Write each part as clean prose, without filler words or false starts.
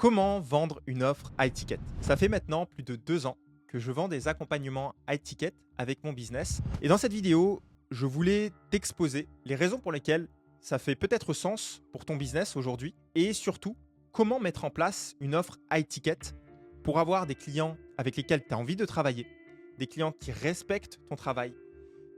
Comment vendre une offre high ticket? Ça fait maintenant plus de 2 ans que je vends des accompagnements high ticket avec mon business. Et dans cette vidéo, je voulais t'exposer les raisons pour lesquelles ça fait peut-être sens pour ton business aujourd'hui et surtout comment mettre en place une offre high ticket pour avoir des clients avec lesquels tu as envie de travailler, des clients qui respectent ton travail,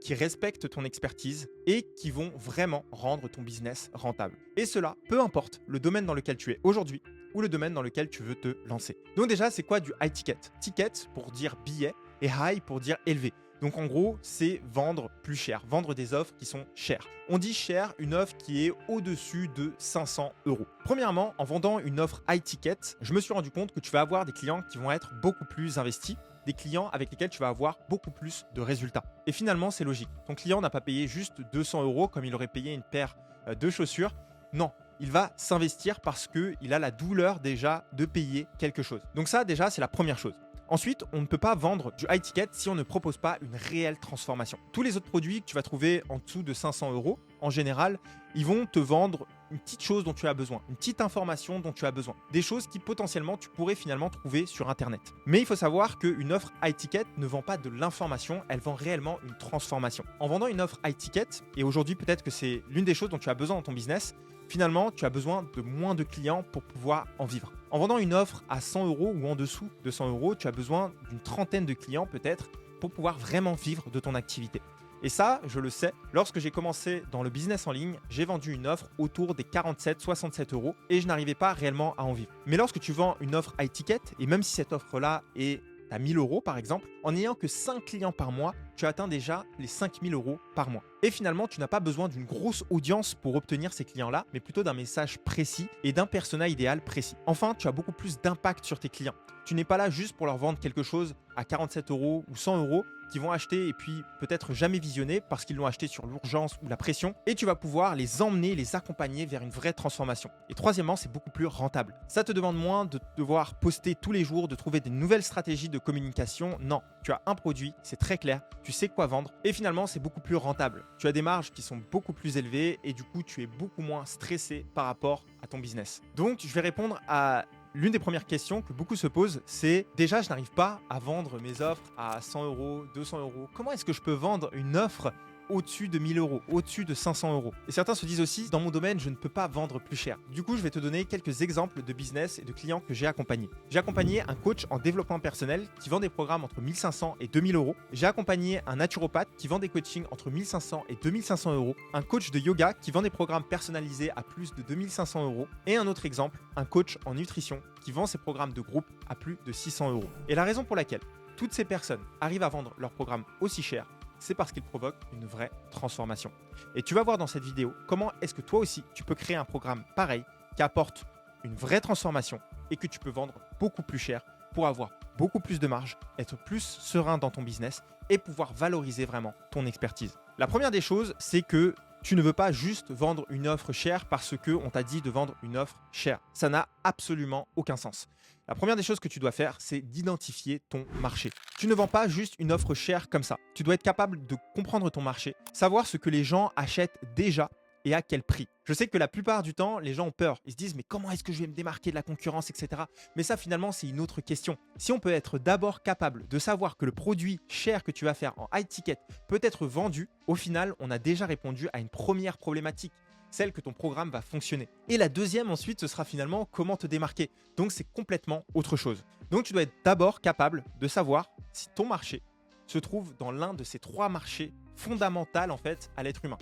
qui respectent ton expertise et qui vont vraiment rendre ton business rentable. Et cela, peu importe le domaine dans lequel tu es aujourd'hui ou le domaine dans lequel tu veux te lancer. Donc déjà, c'est quoi du high ticket? Ticket pour dire billet et high pour dire élevé. Donc en gros, c'est vendre plus cher, vendre des offres qui sont chères. On dit cher une offre qui est au-dessus de 500 euros. Premièrement, en vendant une offre high ticket, je me suis rendu compte que tu vas avoir des clients qui vont être beaucoup plus investis, des clients avec lesquels tu vas avoir beaucoup plus de résultats. Et finalement, c'est logique. Ton client n'a pas payé juste 200 euros comme il aurait payé une paire de chaussures. Non, il va s'investir parce qu'il a la douleur déjà de payer quelque chose. Donc ça, déjà, c'est la première chose. Ensuite, on ne peut pas vendre du high ticket si on ne propose pas une réelle transformation. Tous les autres produits que tu vas trouver en dessous de 500 euros, en général, ils vont te vendre une petite chose dont tu as besoin, une petite information dont tu as besoin. Des choses qui potentiellement tu pourrais finalement trouver sur Internet. Mais il faut savoir qu'une offre high ticket ne vend pas de l'information, elle vend réellement une transformation. En vendant une offre high ticket, et aujourd'hui peut-être que c'est l'une des choses dont tu as besoin dans ton business, finalement, tu as besoin de moins de clients pour pouvoir en vivre. En vendant une offre à 100 euros ou en dessous de 100 euros, tu as besoin d'une trentaine de clients peut-être pour pouvoir vraiment vivre de ton activité. Et ça, je le sais, lorsque j'ai commencé dans le business en ligne, j'ai vendu une offre autour des 47-67 euros et je n'arrivais pas réellement à en vivre. Mais lorsque tu vends une offre high ticket, et même si cette offre-là est à 1000 euros par exemple, en n'ayant que 5 clients par mois, tu atteins déjà les 5000 euros par mois. Et finalement, tu n'as pas besoin d'une grosse audience pour obtenir ces clients-là, mais plutôt d'un message précis et d'un persona idéal précis. Enfin, tu as beaucoup plus d'impact sur tes clients. Tu n'es pas là juste pour leur vendre quelque chose à 47 euros ou 100 euros qu'ils vont acheter et puis peut-être jamais visionner parce qu'ils l'ont acheté sur l'urgence ou la pression. Et tu vas pouvoir les emmener, les accompagner vers une vraie transformation. Et troisièmement, c'est beaucoup plus rentable. Ça te demande moins de devoir poster tous les jours, de trouver des nouvelles stratégies de communication. Non, tu as un produit, c'est très clair, tu sais quoi vendre et finalement, c'est beaucoup plus rentable. Tu as des marges qui sont beaucoup plus élevées et du coup, tu es beaucoup moins stressé par rapport à ton business. Donc, je vais répondre à l'une des premières questions que beaucoup se posent, c'est déjà, je n'arrive pas à vendre mes offres à 100 euros, 200 euros. Comment est-ce que je peux vendre une offre au-dessus de 1000 euros, au-dessus de 500 euros? Et certains se disent aussi, dans mon domaine, je ne peux pas vendre plus cher. Du coup, je vais te donner quelques exemples de business et de clients que j'ai accompagnés. J'ai accompagné un coach en développement personnel qui vend des programmes entre 1500 et 2000 euros. J'ai accompagné un naturopathe qui vend des coachings entre 1500 et 2500 euros. Un coach de yoga qui vend des programmes personnalisés à plus de 2500 euros. Et un autre exemple, un coach en nutrition qui vend ses programmes de groupe à plus de 600 euros. Et la raison pour laquelle toutes ces personnes arrivent à vendre leurs programmes aussi cher, c'est parce qu'ils provoquent une vraie transformation. Et tu vas voir dans cette vidéo comment est-ce que toi aussi, tu peux créer un programme pareil qui apporte une vraie transformation et que tu peux vendre beaucoup plus cher pour avoir beaucoup plus de marge, être plus serein dans ton business et pouvoir valoriser vraiment ton expertise. La première des choses, c'est que tu ne veux pas juste vendre une offre chère parce qu'on t'a dit de vendre une offre chère. Ça n'a absolument aucun sens. La première des choses que tu dois faire, c'est d'identifier ton marché. Tu ne vends pas juste une offre chère comme ça. Tu dois être capable de comprendre ton marché, savoir ce que les gens achètent déjà et à quel prix. Je sais que la plupart du temps, les gens ont peur. Ils se disent, mais comment est-ce que je vais me démarquer de la concurrence, etc. Mais ça, finalement, c'est une autre question. Si on peut être d'abord capable de savoir que le produit cher que tu vas faire en high ticket peut être vendu, au final, on a déjà répondu à une première problématique, celle que ton programme va fonctionner. Et la deuxième, ensuite, ce sera finalement comment te démarquer. Donc, c'est complètement autre chose. Donc, tu dois être d'abord capable de savoir si ton marché se trouve dans l'un de ces 3 marchés fondamentaux, en fait, à l'être humain,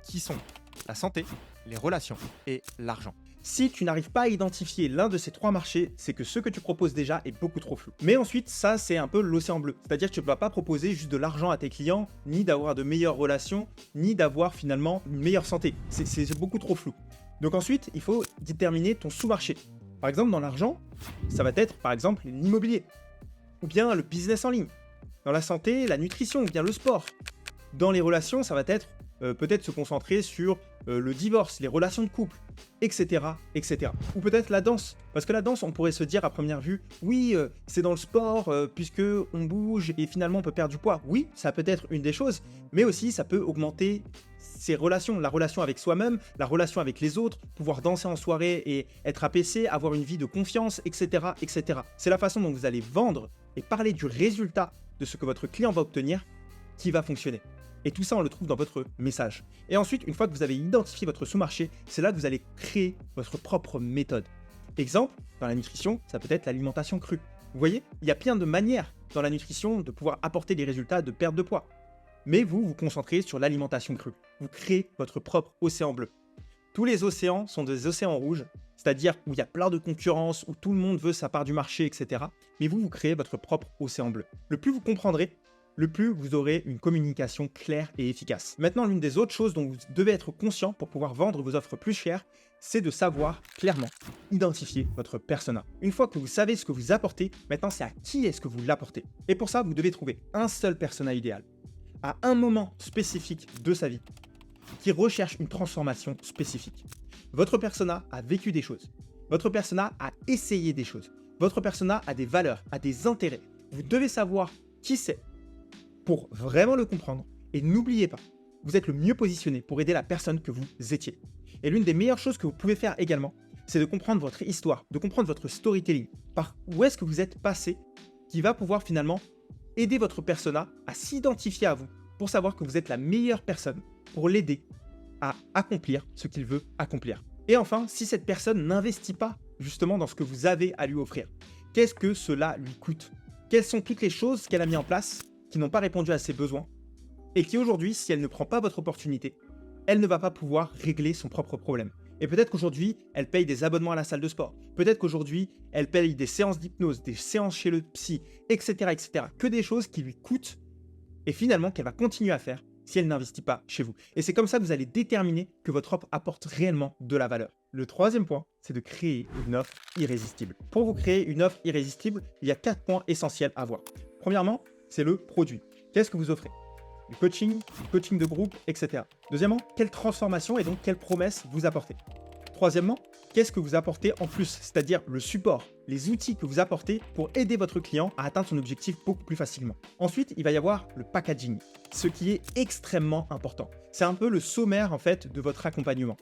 qui sont la santé, les relations et l'argent. Si tu n'arrives pas à identifier l'un de ces 3 marchés, c'est que ce que tu proposes déjà est beaucoup trop flou. Mais ensuite, ça, c'est un peu l'océan bleu. C'est-à-dire que tu ne vas pas proposer juste de l'argent à tes clients, ni d'avoir de meilleures relations, ni d'avoir finalement une meilleure santé. C'est beaucoup trop flou. Donc ensuite, il faut déterminer ton sous-marché. Par exemple, dans l'argent, ça va être par exemple l'immobilier, ou bien le business en ligne. Dans la santé, la nutrition, ou bien le sport. Dans les relations, ça va être peut-être se concentrer sur le divorce, les relations de couple, etc., etc. Ou peut-être la danse, parce que la danse, on pourrait se dire à première vue, oui, c'est dans le sport, puisque on bouge et finalement on peut perdre du poids. Oui, ça peut être une des choses, mais aussi ça peut augmenter ses relations, la relation avec soi-même, la relation avec les autres, pouvoir danser en soirée et être apaisé, avoir une vie de confiance, etc., etc. C'est la façon dont vous allez vendre et parler du résultat de ce que votre client va obtenir qui va fonctionner. Et tout ça, on le trouve dans votre message. Et ensuite, une fois que vous avez identifié votre sous-marché, c'est là que vous allez créer votre propre méthode. Exemple, dans la nutrition, ça peut être l'alimentation crue. Vous voyez, il y a plein de manières dans la nutrition de pouvoir apporter des résultats de perte de poids. Mais vous vous concentrez sur l'alimentation crue. Vous créez votre propre océan bleu. Tous les océans sont des océans rouges, c'est-à-dire où il y a plein de concurrence, où tout le monde veut sa part du marché, etc. Mais vous créez votre propre océan bleu. Le plus vous comprendrez, le plus vous aurez une communication claire et efficace. Maintenant, l'une des autres choses dont vous devez être conscient pour pouvoir vendre vos offres plus chères, c'est de savoir clairement identifier votre persona. Une fois que vous savez ce que vous apportez, maintenant c'est à qui est-ce que vous l'apportez. Et pour ça, vous devez trouver un seul persona idéal, à un moment spécifique de sa vie, qui recherche une transformation spécifique. Votre persona a vécu des choses. Votre persona a essayé des choses. Votre persona a des valeurs, a des intérêts. Vous devez savoir qui c'est pour vraiment le comprendre. Et n'oubliez pas, vous êtes le mieux positionné pour aider la personne que vous étiez. Et l'une des meilleures choses que vous pouvez faire également, c'est de comprendre votre histoire, de comprendre votre storytelling, par où est-ce que vous êtes passé, qui va pouvoir finalement aider votre persona à s'identifier à vous, pour savoir que vous êtes la meilleure personne pour l'aider à accomplir ce qu'il veut accomplir. Et enfin, si cette personne n'investit pas justement dans ce que vous avez à lui offrir, qu'est-ce que cela lui coûte? Quelles sont toutes les choses qu'elle a mis en place qui n'ont pas répondu à ses besoins et qui aujourd'hui, si elle ne prend pas votre opportunité, elle ne va pas pouvoir régler son propre problème. Et peut-être qu'aujourd'hui, elle paye des abonnements à la salle de sport. Peut-être qu'aujourd'hui, elle paye des séances d'hypnose, des séances chez le psy, etc., etc. Que des choses qui lui coûtent et finalement qu'elle va continuer à faire si elle n'investit pas chez vous. Et c'est comme ça que vous allez déterminer que votre offre apporte réellement de la valeur. Le troisième point, c'est de créer une offre irrésistible. Pour vous créer une offre irrésistible, il y a 4 points essentiels à voir. Premièrement, c'est le produit. Qu'est-ce que vous offrez? Du coaching de groupe, etc. Deuxièmement, quelle transformation et donc quelle promesse vous apportez? Troisièmement, qu'est-ce que vous apportez en plus? C'est-à-dire le support, les outils que vous apportez pour aider votre client à atteindre son objectif beaucoup plus facilement. Ensuite, il va y avoir le packaging, ce qui est extrêmement important. C'est un peu le sommaire en fait de votre accompagnement.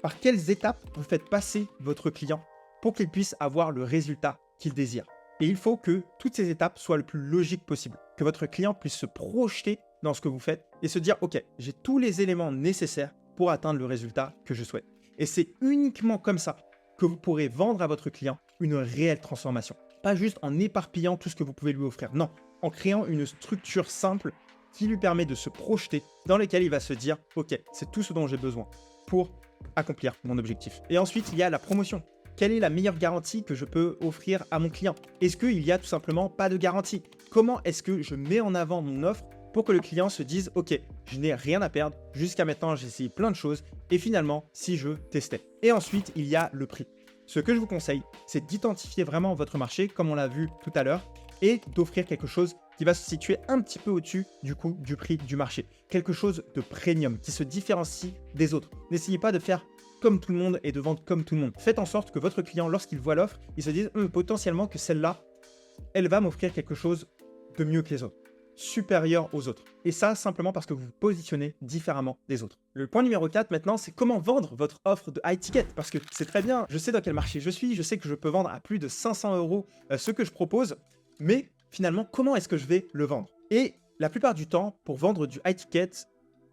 Par quelles étapes vous faites passer votre client pour qu'il puisse avoir le résultat qu'il désire? Et il faut que toutes ces étapes soient le plus logiques possible, que votre client puisse se projeter dans ce que vous faites et se dire « Ok, j'ai tous les éléments nécessaires pour atteindre le résultat que je souhaite. » Et c'est uniquement comme ça que vous pourrez vendre à votre client une réelle transformation. Pas juste en éparpillant tout ce que vous pouvez lui offrir. Non, en créant une structure simple qui lui permet de se projeter, dans laquelle il va se dire « Ok, c'est tout ce dont j'ai besoin pour accomplir mon objectif. » Et ensuite, il y a la promotion. Quelle est la meilleure garantie que je peux offrir à mon client? Est-ce qu'il y a tout simplement pas de garantie? Comment est-ce que je mets en avant mon offre pour que le client se dise « Ok, je n'ai rien à perdre, jusqu'à maintenant j'ai essayé plein de choses et finalement si je testais ». Et ensuite, il y a le prix. Ce que je vous conseille, c'est d'identifier vraiment votre marché, comme on l'a vu tout à l'heure, et d'offrir quelque chose qui va se situer un petit peu au-dessus du coût du prix du marché. Quelque chose de premium, qui se différencie des autres. N'essayez pas de faire comme tout le monde et de vendre comme tout le monde. Faites en sorte que votre client, lorsqu'il voit l'offre, il se dise potentiellement que celle-là, elle va m'offrir quelque chose de mieux que les autres, supérieur aux autres. Et ça, simplement parce que vous vous positionnez différemment des autres. Le point numéro 4 maintenant, c'est comment vendre votre offre de high ticket. Parce que c'est très bien, je sais dans quel marché je suis, je sais que je peux vendre à plus de 500 € ce que je propose, mais finalement, comment est-ce que je vais le vendre? Et la plupart du temps, pour vendre du high ticket,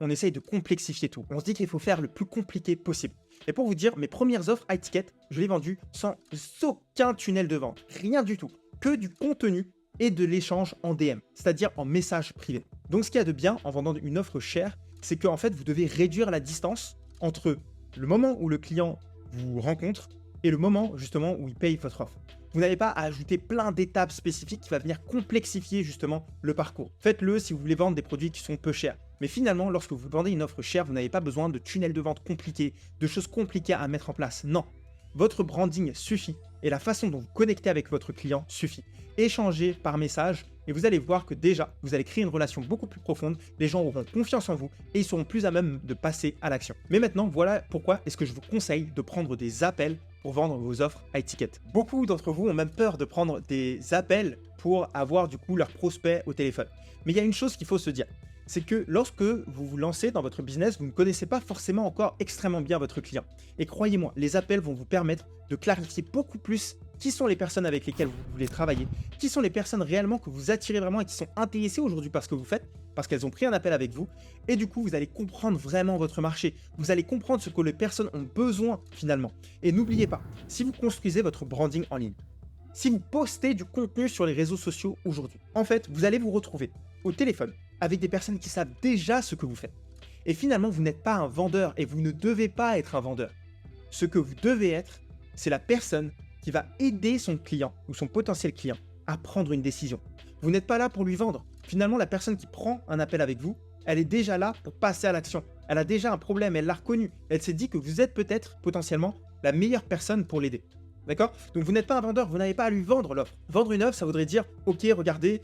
on essaye de complexifier tout. On se dit qu'il faut faire le plus compliqué possible. Et pour vous dire, mes premières offres high ticket, je les ai vendues sans aucun tunnel de vente. Rien du tout. Que du contenu et de l'échange en DM, c'est-à-dire en message privé. Donc ce qu'il y a de bien en vendant une offre chère, c'est qu'en fait, vous devez réduire la distance entre le moment où le client vous rencontre et le moment justement où il paye votre offre. Vous n'avez pas à ajouter plein d'étapes spécifiques qui va venir complexifier justement le parcours. Faites-le si vous voulez vendre des produits qui sont peu chers. Mais finalement, lorsque vous vendez une offre chère, vous n'avez pas besoin de tunnels de vente compliqués, de choses compliquées à mettre en place. Non, votre branding suffit et la façon dont vous connectez avec votre client suffit. Échanger par message Et vous allez voir que déjà, vous allez créer une relation beaucoup plus profonde, les gens auront confiance en vous et ils seront plus à même de passer à l'action. Mais maintenant, voilà pourquoi est-ce que je vous conseille de prendre des appels pour vendre vos offres high ticket. Beaucoup d'entre vous ont même peur de prendre des appels pour avoir du coup leurs prospects au téléphone. Mais il y a une chose qu'il faut se dire, c'est que lorsque vous vous lancez dans votre business, vous ne connaissez pas forcément encore extrêmement bien votre client. Et croyez-moi, les appels vont vous permettre de clarifier beaucoup plus qui sont les personnes avec lesquelles vous voulez travailler, qui sont les personnes réellement que vous attirez vraiment et qui sont intéressées aujourd'hui par ce que vous faites, parce qu'elles ont pris un appel avec vous. Et du coup, vous allez comprendre vraiment votre marché. Vous allez comprendre ce que les personnes ont besoin finalement. Et n'oubliez pas, si vous construisez votre branding en ligne, si vous postez du contenu sur les réseaux sociaux aujourd'hui, en fait, vous allez vous retrouver au téléphone avec des personnes qui savent déjà ce que vous faites. Et finalement, vous n'êtes pas un vendeur et vous ne devez pas être un vendeur. Ce que vous devez être, c'est la personne qui va aider son client ou son potentiel client à prendre une décision. Vous n'êtes pas là pour lui vendre. Finalement, la personne qui prend un appel avec vous, elle est déjà là pour passer à l'action. Elle a déjà un problème, elle l'a reconnu. Elle s'est dit que vous êtes peut-être potentiellement la meilleure personne pour l'aider. D'accord? Donc vous n'êtes pas un vendeur, vous n'avez pas à lui vendre l'offre. Vendre une offre, ça voudrait dire, ok, regardez,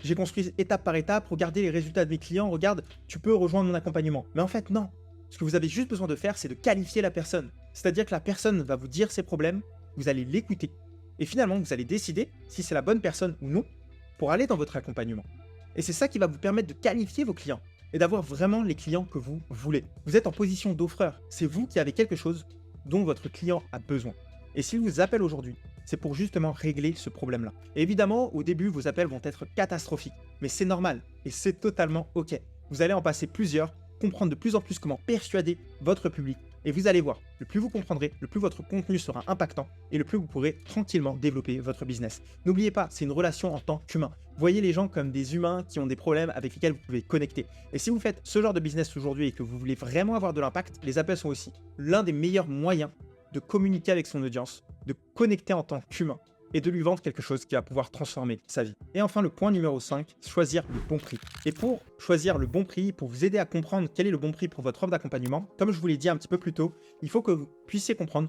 j'ai construit étape par étape, regardez les résultats de mes clients, regarde, tu peux rejoindre mon accompagnement. Mais en fait, non. Ce que vous avez juste besoin de faire, c'est de qualifier la personne. C'est-à-dire que la personne va vous dire ses problèmes, vous allez l'écouter. Et finalement, vous allez décider si c'est la bonne personne ou non pour aller dans votre accompagnement. Et c'est ça qui va vous permettre de qualifier vos clients et d'avoir vraiment les clients que vous voulez. Vous êtes en position d'offreur. C'est vous qui avez quelque chose dont votre client a besoin. Et s'il vous appelle aujourd'hui, c'est pour justement régler ce problème-là. Et évidemment, au début, vos appels vont être catastrophiques. Mais c'est normal et c'est totalement OK. Vous allez en passer plusieurs, comprendre de plus en plus comment persuader votre public. Et vous allez voir, le plus vous comprendrez, le plus votre contenu sera impactant et le plus vous pourrez tranquillement développer votre business. N'oubliez pas, c'est une relation en tant qu'humain. Voyez les gens comme des humains qui ont des problèmes avec lesquels vous pouvez connecter. Et si vous faites ce genre de business aujourd'hui et que vous voulez vraiment avoir de l'impact, les appels sont aussi l'un des meilleurs moyens de communiquer avec son audience, de connecter en tant qu'humain et de lui vendre quelque chose qui va pouvoir transformer sa vie. Et enfin, le point numéro 5, choisir le bon prix. Et pour choisir le bon prix, pour vous aider à comprendre quel est le bon prix pour votre offre d'accompagnement, comme je vous l'ai dit un petit peu plus tôt, il faut que vous puissiez comprendre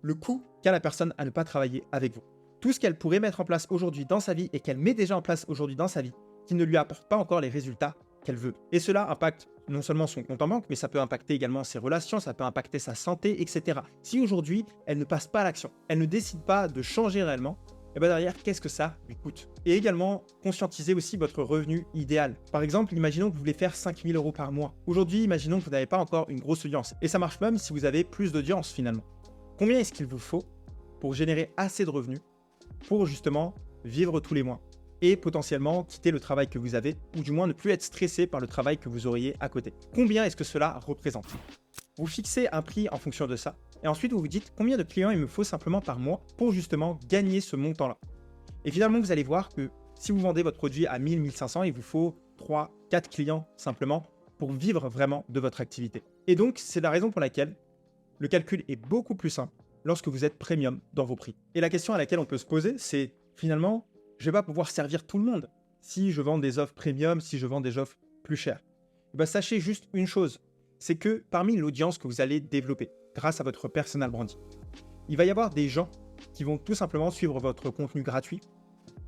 le coût qu'a la personne à ne pas travailler avec vous. Tout ce qu'elle pourrait mettre en place aujourd'hui dans sa vie et qu'elle met déjà en place aujourd'hui dans sa vie, qui ne lui apporte pas encore les résultats qu'elle veut. Et cela impacte non seulement son compte en banque, mais ça peut impacter également ses relations, ça peut impacter sa santé, etc. Si aujourd'hui, elle ne passe pas à l'action, elle ne décide pas de changer réellement, et bien derrière, qu'est-ce que ça lui coûte? Et également, conscientiser aussi votre revenu idéal. Par exemple, imaginons que vous voulez faire 5 000 € par mois. Aujourd'hui, imaginons que vous n'avez pas encore une grosse audience. Et ça marche même si vous avez plus d'audience finalement. Combien est-ce qu'il vous faut pour générer assez de revenus pour justement vivre tous les mois et potentiellement quitter le travail que vous avez, ou du moins ne plus être stressé par le travail que vous auriez à côté? Combien est-ce que cela représente? Vous fixez un prix en fonction de ça, et ensuite vous vous dites combien de clients il me faut simplement par mois pour justement gagner ce montant-là. Et finalement, vous allez voir que si vous vendez votre produit à 1000, 1500, il vous faut 3, 4 clients simplement pour vivre vraiment de votre activité. Et donc, c'est la raison pour laquelle le calcul est beaucoup plus simple lorsque vous êtes premium dans vos prix. Et la question à laquelle on peut se poser, c'est finalement, je ne vais pas pouvoir servir tout le monde si je vends des offres premium, si je vends des offres plus chères. Et bien, sachez juste une chose, c'est que parmi l'audience que vous allez développer grâce à votre personal branding, il va y avoir des gens qui vont tout simplement suivre votre contenu gratuit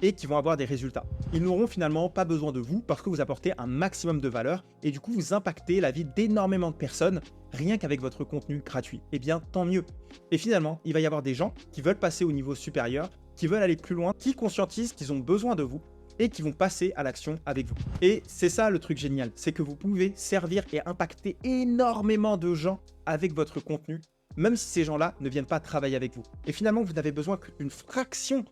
et qui vont avoir des résultats. Ils n'auront finalement pas besoin de vous parce que vous apportez un maximum de valeur et du coup vous impactez la vie d'énormément de personnes rien qu'avec votre contenu gratuit. Eh bien tant mieux. Et finalement, il va y avoir des gens qui veulent passer au niveau supérieur, qui veulent aller plus loin, qui conscientisent qu'ils ont besoin de vous et qui vont passer à l'action avec vous. Et c'est ça le truc génial, c'est que vous pouvez servir et impacter énormément de gens avec votre contenu, même si ces gens-là ne viennent pas travailler avec vous. Et finalement, vous n'avez besoin qu'une fraction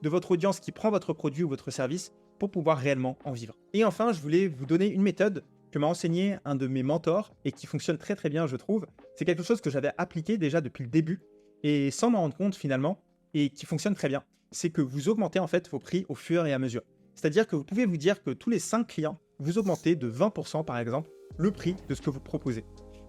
de votre audience qui prend votre produit ou votre service pour pouvoir réellement en vivre. Et enfin, je voulais vous donner une méthode que m'a enseigné un de mes mentors et qui fonctionne très très bien, je trouve. C'est quelque chose que j'avais appliqué déjà depuis le début et sans m'en rendre compte finalement et qui fonctionne très bien. C'est que vous augmentez en fait vos prix au fur et à mesure. C'est-à-dire que vous pouvez vous dire que tous les 5 clients, vous augmentez de 20% par exemple le prix de ce que vous proposez.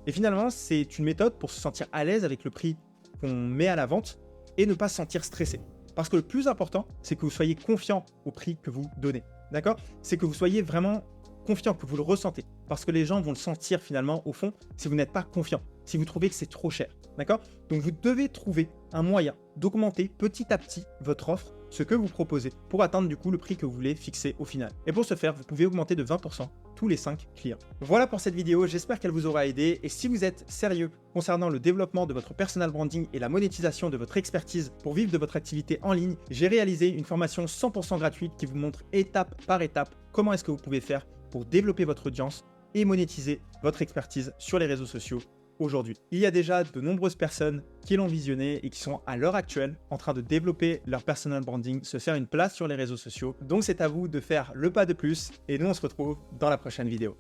Et finalement, c'est une méthode pour se sentir à l'aise avec le prix qu'on met à la vente et ne pas se sentir stressé. Parce que le plus important, c'est que vous soyez confiant au prix que vous donnez. D'accord? C'est que vous soyez vraiment confiant, que vous le ressentez. Parce que les gens vont le sentir finalement au fond si vous n'êtes pas confiant. si vous trouvez que c'est trop cher. D'accord? Donc vous devez trouver un moyen d'augmenter petit à petit votre offre, ce que vous proposez, pour atteindre du coup le prix que vous voulez fixer au final. Et pour ce faire, vous pouvez augmenter de 20% tous les 5 clients. Voilà pour cette vidéo, j'espère qu'elle vous aura aidé. Et si vous êtes sérieux concernant le développement de votre personal branding et la monétisation de votre expertise pour vivre de votre activité en ligne, j'ai réalisé une formation 100% gratuite qui vous montre étape par étape comment est-ce que vous pouvez faire pour développer votre audience et monétiser votre expertise sur les réseaux sociaux aujourd'hui. Il y a déjà de nombreuses personnes qui l'ont visionné et qui sont à l'heure actuelle en train de développer leur personal branding, se faire une place sur les réseaux sociaux. Donc c'est à vous de faire le pas de plus et nous on se retrouve dans la prochaine vidéo.